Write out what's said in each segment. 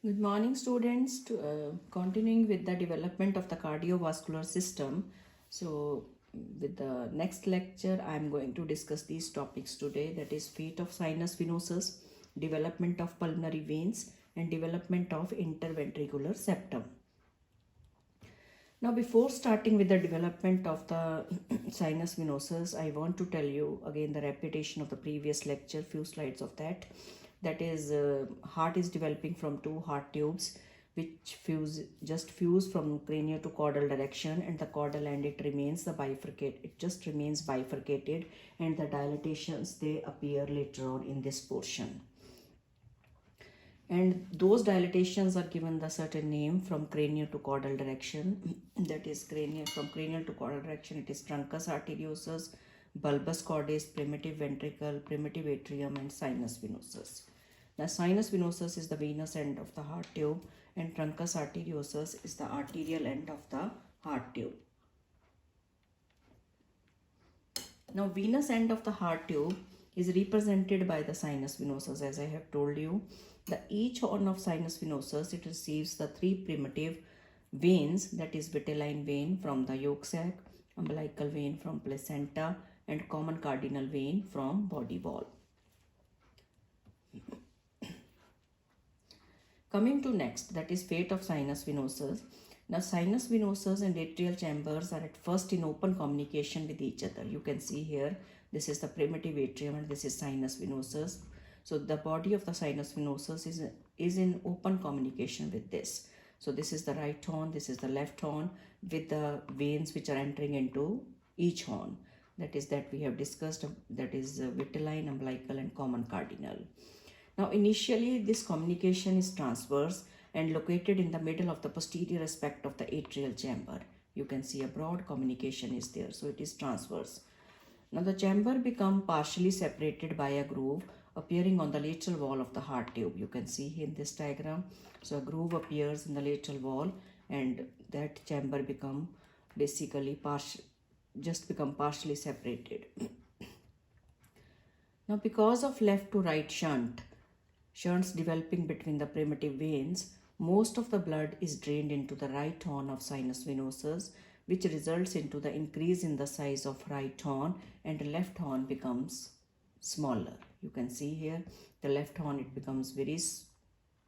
Good morning, students. Continuing with the development of the cardiovascular system. So, with the next lecture, I am going to discuss these topics today. That is, fate of sinus venosus, development of pulmonary veins, and development of interventricular septum. Now, before starting with the development of the sinus venosus, I want to tell you again the repetition of the previous lecture, few slides of that. That is, heart is developing from two heart tubes which fuse from cranial to caudal direction, and the caudal end it remains bifurcated, and the dilatations they appear later on in this portion. And those dilatations are given the certain name from cranial to caudal direction. That is, from cranial to caudal direction, it is truncus arteriosus, bulbus cordis, primitive ventricle, primitive atrium, and sinus venosus. Now, sinus venosus is the venous end of the heart tube, and truncus arteriosus is the arterial end of the heart tube. Now, venous end of the heart tube is represented by the sinus venosus. As I have told you, each horn of sinus venosus, it receives the three primitive veins, that is vitelline vein from the yolk sac, umbilical vein from placenta, and common cardinal vein from body wall. Coming to next, that is fate of sinus venosus. Now, sinus venosus and atrial chambers are at first in open communication with each other. You can see here, this is the primitive atrium and this is sinus venosus. So, the body of the sinus venosus is in open communication with this. So, this is the right horn, this is the left horn with the veins which are entering into each horn. That we have discussed, that is vitelline, umbilical, and common cardinal. Now, initially, this communication is transverse and located in the middle of the posterior aspect of the atrial chamber. You can see a broad communication is there, so it is transverse. Now, the chamber becomes partially separated by a groove appearing on the lateral wall of the heart tube. You can see in this diagram. So, a groove appears in the lateral wall, and that chamber become partially separated. Now, because of left to right shunts developing between the primitive veins, most of the blood is drained into the right horn of sinus venosus, which results into the increase in the size of right horn, and left horn becomes smaller. You can see here the left horn, it becomes very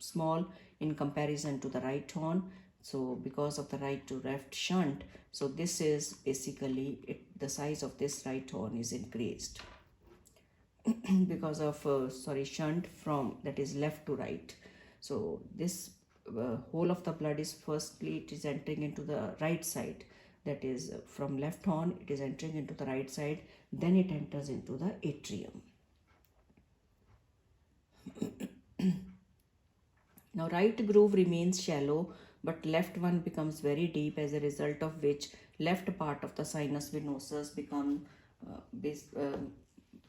small in comparison to the right horn. So because of the right to left shunt, so this is basically the size of this right horn is increased because of shunt from, that is, left to right. So this whole of the blood is it is entering into the right side, that is from left horn it is entering into the right side, then it enters into the atrium. Now, right groove remains shallow, but left one becomes very deep, as a result of which left part of the sinus venosus become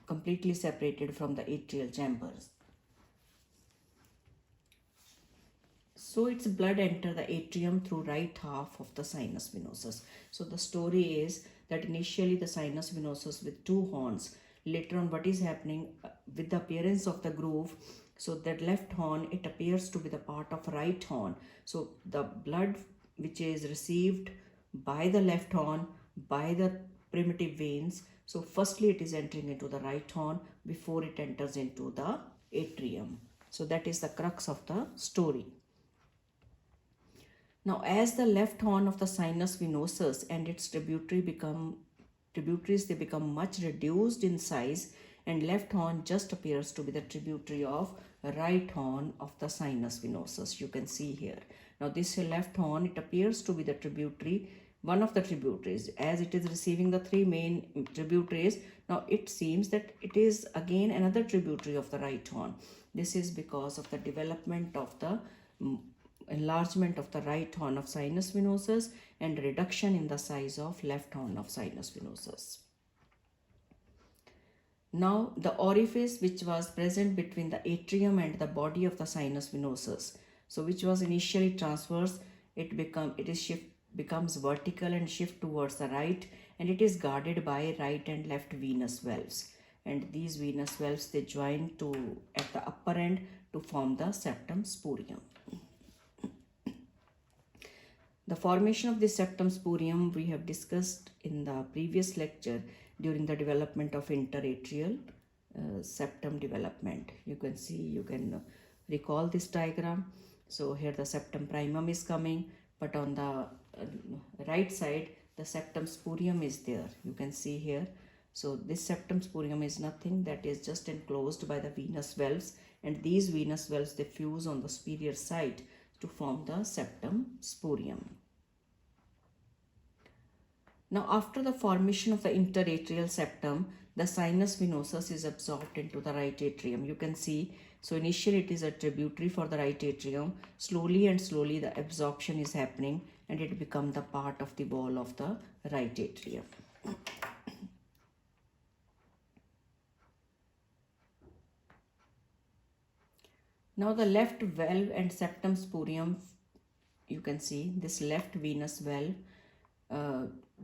completely separated from the atrial chambers. So, its blood enter the atrium through right half of the sinus venosus. So, the story is that initially the sinus venosus with two horns. Later on, what is happening with the appearance of the groove? So, that left horn, it appears to be the part of right horn. So, the blood which is received by the left horn, by the primitive veins. So, firstly, it is entering into the right horn before it enters into the atrium. So, that is the crux of the story. Now, as the left horn of the sinus venosus and its tributaries they become much reduced in size, and left horn just appears to be the tributary of right horn of the sinus venosus. You can see here. Now, this left horn, it appears to be the tributary, one of the tributaries, as it is receiving the three main tributaries. Now, it seems that it is again another tributary of the right horn. This is because of the development of the enlargement of the right horn of sinus venosus and reduction in the size of left horn of sinus venosus. Now, the orifice which was present between the atrium and the body of the sinus venosus, so which was initially transverse, it becomes vertical and shift towards the right, and it is guarded by right and left venous valves. And these venous valves, they join at the upper end to form the septum spurium. The formation of the septum spurium we have discussed in the previous lecture during the development of interatrial septum development. You can recall this diagram. So here the septum primum is coming, but on the right side the septum spurium is there. You can see here. So this septum spurium is nothing, that is just enclosed by the venous valves, and these venous valves they fuse on the superior side to form the septum spurium. Now after the formation of the interatrial septum, the sinus venosus is absorbed into the right atrium. You can see, so initially it is a tributary for the right atrium. Slowly and slowly the absorption is happening and it becomes the part of the wall of the right atrium. Now the left valve and septum spurium, you can see this left venous valve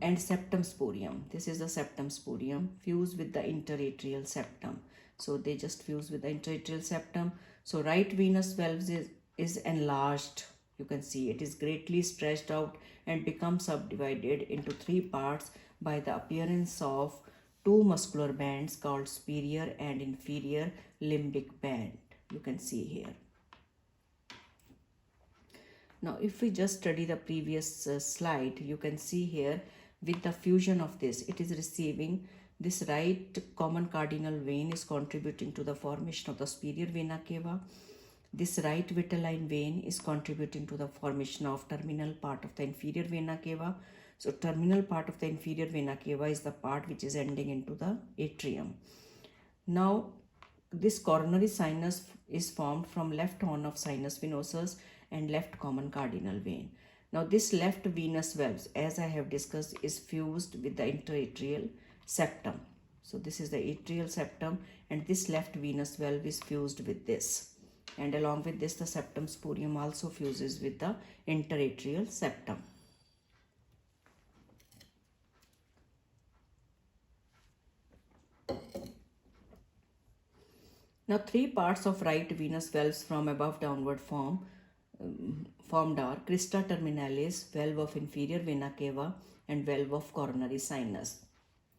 and septum spurium. This is the septum spurium fused with the interatrial septum. So they just fuse with the interatrial septum. So right venous valve is enlarged. You can see it is greatly stretched out and becomes subdivided into three parts by the appearance of two muscular bands called superior and inferior limbic band. You can see here. Now if we just study the previous slide, you can see here with the fusion of this, it is receiving this right common cardinal vein is contributing to the formation of the superior vena cava. This right vitelline vein is contributing to the formation of terminal part of the inferior vena cava. So terminal part of the inferior vena cava is the part which is ending into the atrium. Now this coronary sinus is formed from left horn of sinus venosus and left common cardinal vein. Now this left venous valve, as I have discussed, is fused with the interatrial septum. So this is the atrial septum and this left venous valve is fused with this. And along with this the septum spurium also fuses with the interatrial septum. Now three parts of right venous valves from above downward formed are crista terminalis, valve of inferior vena cava and valve of coronary sinus.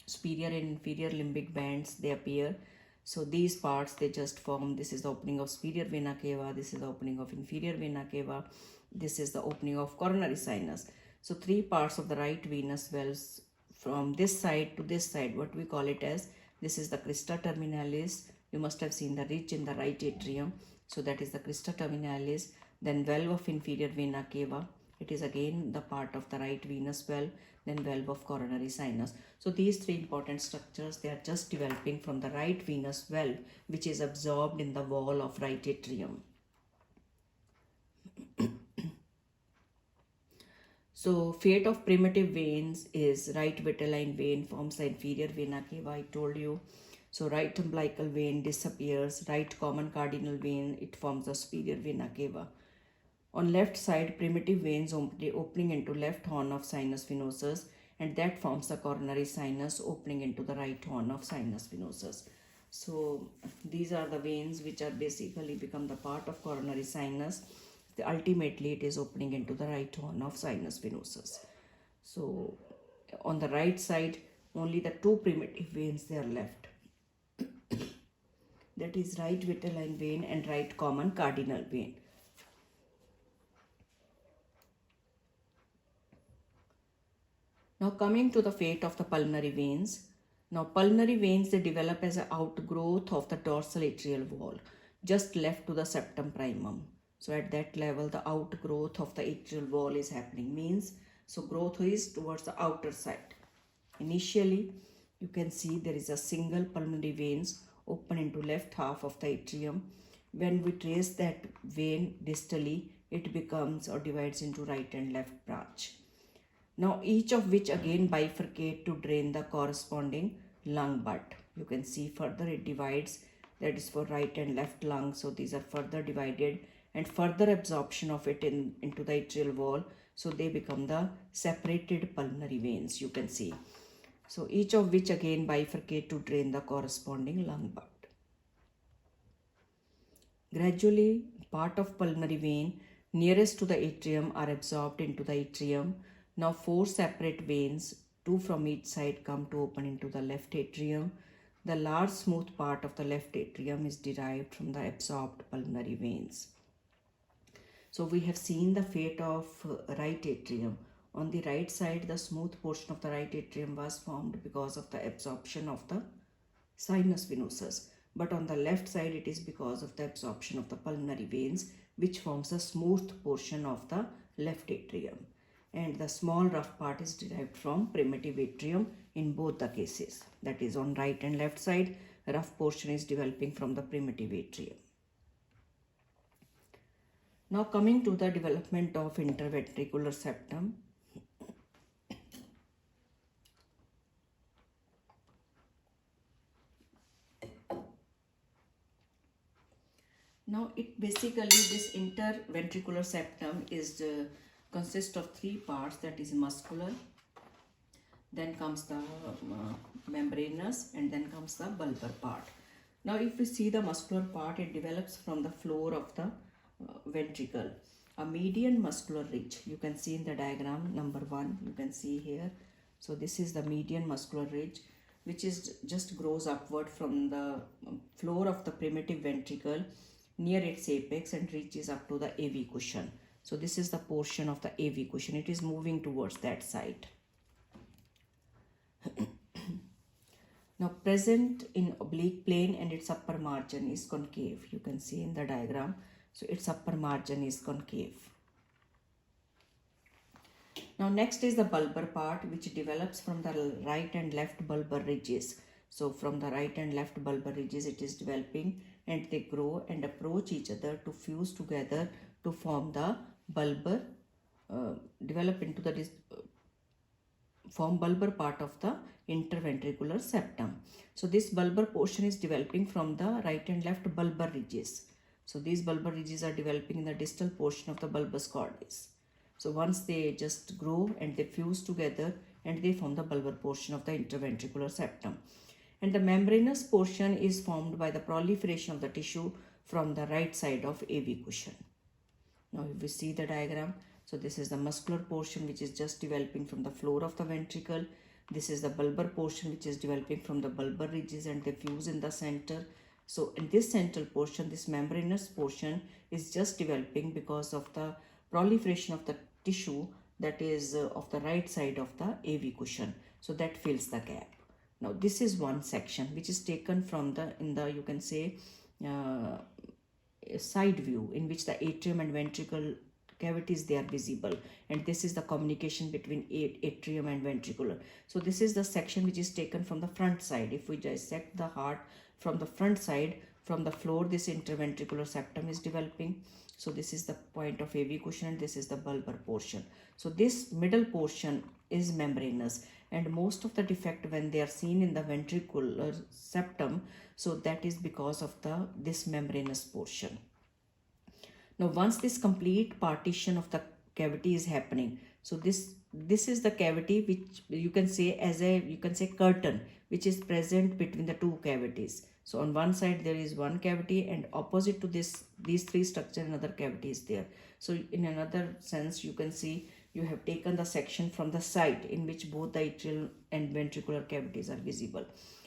Superior and inferior limbic bands they appear. So these parts they just form, this is the opening of superior vena cava, this is the opening of inferior vena cava, this is the opening of coronary sinus. So three parts of the right venous valves from this side to this side, what we call it as, this is the crista terminalis. You must have seen the ridge in the right atrium. So that is the crista terminalis. Then valve of inferior vena cava. It is again the part of the right venous valve. Then valve of coronary sinus. So these three important structures, they are just developing from the right venous valve, which is absorbed in the wall of right atrium. So fate of primitive veins is right vitelline vein forms the inferior vena cava, I told you. So right umbilical vein disappears, right common cardinal vein, it forms the superior vena cava. On left side, primitive veins opening into left horn of sinus venosus, and that forms the coronary sinus opening into the right horn of sinus venosus. So these are the veins which are basically become the part of coronary sinus. Ultimately, it is opening into the right horn of sinus venosus. So on the right side, only the two primitive veins they are left. That is right vitelline vein and right common cardinal vein. Now coming to the fate of the pulmonary veins. Now pulmonary veins, they develop as an outgrowth of the dorsal atrial wall, just left to the septum primum. So at that level, the outgrowth of the atrial wall is happening. Means, so growth is towards the outer side. Initially, you can see there is a single pulmonary veins open into left half of the atrium. When we trace that vein distally, it becomes or divides into right and left branch. Now each of which again bifurcate to drain the corresponding lung butt. You can see further it divides, that is for right and left lung. So these are further divided and further absorption of it into the atrial wall. So they become the separated pulmonary veins, you can see. So each of which again bifurcate to drain the corresponding lung butt. Gradually, part of pulmonary vein nearest to the atrium are absorbed into the atrium. Now 4 separate veins, 2 from each side, come to open into the left atrium. The large smooth part of the left atrium is derived from the absorbed pulmonary veins. So we have seen the fate of right atrium. On the right side, the smooth portion of the right atrium was formed because of the absorption of the sinus venosus. But on the left side, it is because of the absorption of the pulmonary veins, which forms a smooth portion of the left atrium. And the small rough part is derived from primitive atrium in both the cases. That is, on right and left side, rough portion is developing from the primitive atrium. Now coming to the development of interventricular septum. Now it basically, this interventricular septum is consists of 3 parts, that is muscular, then comes the membranous, and then comes the bulbar part. Now if we see the muscular part, it develops from the floor of the ventricle. A median muscular ridge, you can see in the diagram number 1, you can see here. So this is the median muscular ridge, which is just grows upward from the floor of the primitive ventricle near its apex and reaches up to the AV cushion. So this is the portion of the AV cushion. It is moving towards that side. Now present in oblique plane, and its upper margin is concave. You can see in the diagram. So its upper margin is concave. Now next is the bulbar part, which develops from the right and left bulbar ridges. So from the right and left bulbar ridges it is developing, and they grow and approach each other to fuse together to form the bulbar, develop into the form bulbar part of the interventricular septum. So this bulbar portion is developing from the right and left bulbar ridges. So these bulbar ridges are developing in the distal portion of the bulbus cordis. So once they just grow and they fuse together and they form the bulbar portion of the interventricular septum. And the membranous portion is formed by the proliferation of the tissue from the right side of AV cushion. Now if we see the diagram, so this is the muscular portion which is just developing from the floor of the ventricle. This is the bulbar portion which is developing from the bulbar ridges and they fuse in the center. So in this central portion, this membranous portion is just developing because of the proliferation of the tissue that is of the right side of the AV cushion. So that fills the gap. Now this is one section which is taken from the, you can say, side view, in which the atrium and ventricle cavities, they are visible, and this is the communication between atrium and ventricular. So this is the section which is taken from the front side. If we dissect the heart from the front side, from the floor, this interventricular septum is developing. So this is the point of AV cushion and this is the bulbar portion. So this middle portion is membranous, and most of the defect when they are seen in the ventricular septum, so that is because of this membranous portion. Now once this complete partition of the cavity is happening, so this is the cavity which you can say as a curtain which is present between the two cavities. So on one side there is one cavity, and opposite to these 3 structures another cavity is there. So in another sense you can see you have taken the section from the side in which both the atrial and ventricular cavities are visible.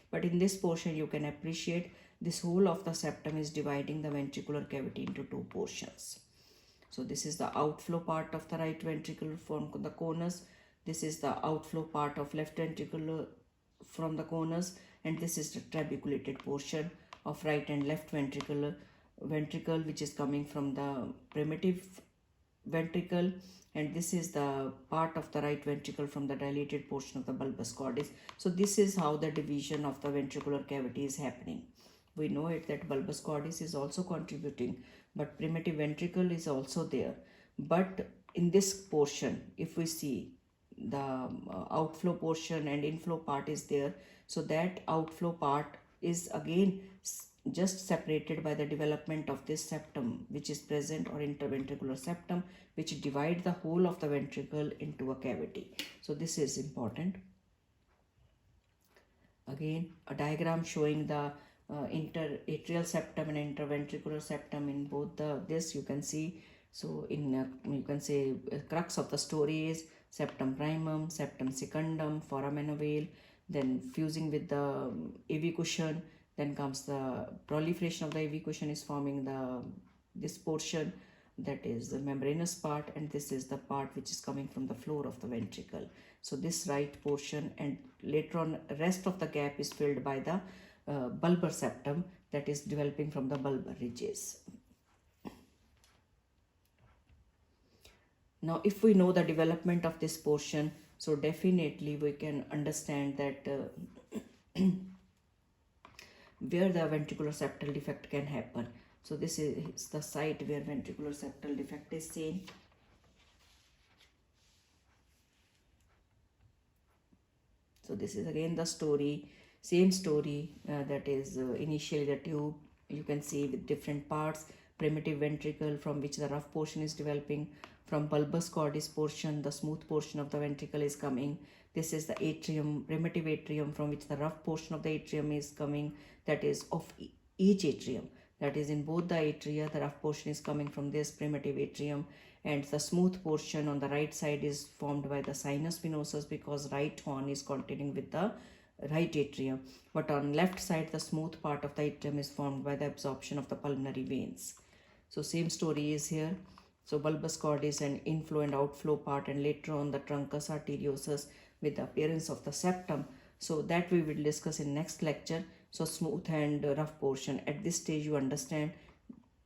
But in this portion you can appreciate this whole of the septum is dividing the ventricular cavity into 2 portions. So this is the outflow part of the right ventricle from the conus. This is the outflow part of left ventricle from the conus, and this is the trabeculated portion of right and left ventricle which is coming from the primitive ventricle, and this is the part of the right ventricle from the dilated portion of the bulbus cordis. So this is how the division of the ventricular cavity is happening. We know it that bulbus cordis is also contributing, but primitive ventricle is also there. But in this portion, if we see the outflow portion and inflow part is there, so that outflow part is again just separated by the development of this septum which is present, or interventricular septum, which divide the whole of the ventricle into a cavity. So this is important. Again, a diagram showing the interatrial septum and interventricular septum in both this you can see. So you can say crux of the story is septum primum, septum secundum, foramen ovale, then fusing with the AV cushion, then comes the proliferation of the AV cushion is forming this portion, that is the membranous part, and this is the part which is coming from the floor of the ventricle. So this right portion, and later on rest of the gap is filled by the bulbar septum that is developing from the bulbar ridges. Now if we know the development of this portion, so definitely we can understand that where the ventricular septal defect can happen. So this is the site where ventricular septal defect is seen. So this is again the story, same story, that is initially the tube, you can see with different parts, primitive ventricle from which the rough portion is developing, from bulbous cordis portion the smooth portion of the ventricle is coming. This is the atrium, primitive atrium from which the rough portion of the atrium is coming, that is of each atrium, that is in both the atria the rough portion is coming from this primitive atrium, and the smooth portion on the right side is formed by the sinus venosus because right horn is continuing with the right atrium, but on left side the smooth part of the atrium is formed by the absorption of the pulmonary veins. So same story is here. So bulbous cordis and inflow and outflow part, and later on the truncus arteriosus with the appearance of the septum. So that we will discuss in next lecture. So smooth and rough portion, at this stage you understand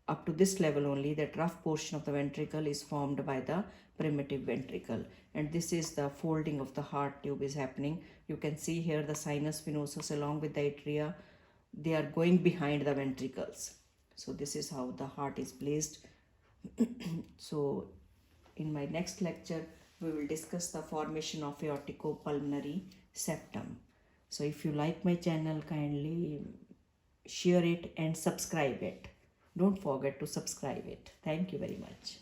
up to this level only that rough portion of the ventricle is formed by the primitive ventricle, and this is the folding of the heart tube is happening. You can see here the sinus venosus along with the atria, they are going behind the ventricles. So this is how the heart is placed. So in my next lecture we will discuss the formation of aorticopulmonary septum. So if you like my channel, kindly share it and subscribe it. Don't forget to subscribe it. Thank you very much.